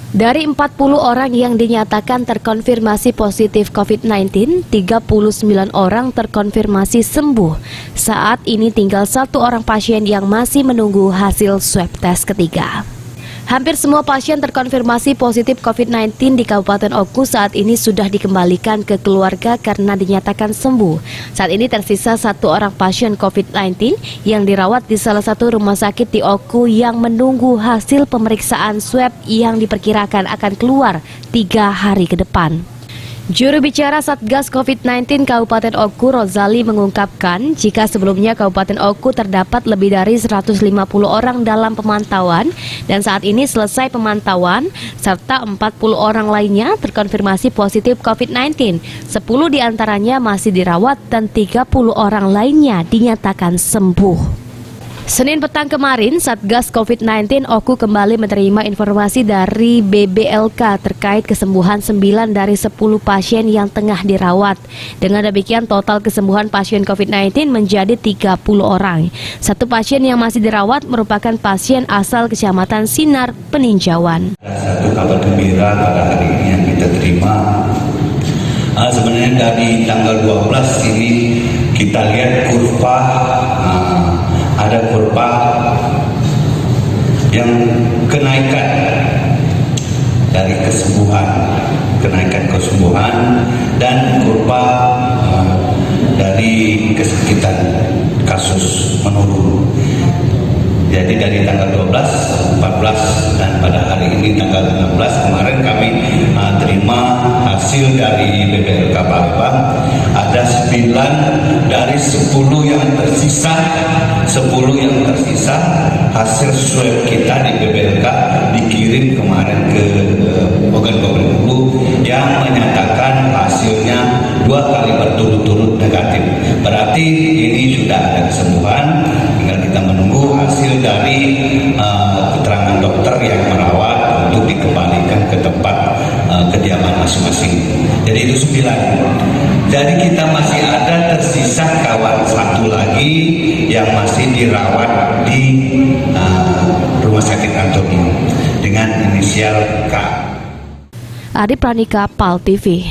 Dari 40 orang yang dinyatakan terkonfirmasi positif COVID-19, 39 orang terkonfirmasi sembuh. Saat ini tinggal 1 orang pasien yang masih menunggu hasil swab tes ketiga. Hampir semua pasien terkonfirmasi positif COVID-19 di Kabupaten Oku saat ini sudah dikembalikan ke keluarga karena dinyatakan sembuh. Saat ini tersisa 1 orang pasien COVID-19 yang dirawat di salah satu rumah sakit di Oku yang menunggu hasil pemeriksaan swab yang diperkirakan akan keluar 3 hari ke depan. Juru bicara Satgas COVID-19 Kabupaten Oku, Rozali, mengungkapkan jika sebelumnya Kabupaten Oku terdapat lebih dari 150 orang dalam pemantauan dan saat ini selesai pemantauan serta 40 orang lainnya terkonfirmasi positif COVID-19. 10 diantaranya masih dirawat dan 30 orang lainnya dinyatakan sembuh. Senin petang kemarin, Satgas COVID-19 Oku kembali menerima informasi dari BBLK terkait kesembuhan 9 dari 10 pasien yang tengah dirawat. Dengan demikian, total kesembuhan pasien COVID-19 menjadi 30 orang. 1 pasien yang masih dirawat merupakan pasien asal Kecamatan Sinar, Peninjauan. Satu kabar gembira pada hari ini yang kita terima. Sebenarnya dari tanggal 12 ini kita lihat kurva. Ada kurva yang kenaikan dari kenaikan kesembuhan dan kurva dari kesakitan kasus menurun. Jadi dari tanggal 12, 14 dan pada hari ini tanggal 16 kemarin kami terima hasil dari BBLK Palembang. Ada 9 dari 10 yang tersisa, hasil swab kita di BBLK dikirim kemarin ke organ hulu yang menyatakan hasilnya 2 kali berturut-turut negatif. Berarti ini sudah ada kesembuhan, tinggal kita menunggu hasil dari keterangan dokter yang merawat untuk dikembalikan ke tempat kediaman masing-masing. Jadi itu 9. Jadi kita masih ada tersisa kawan 1 lagi yang masih dirawat di Rumah Sakit Antoni dengan inisial K. Adi Pranika, PAL TV.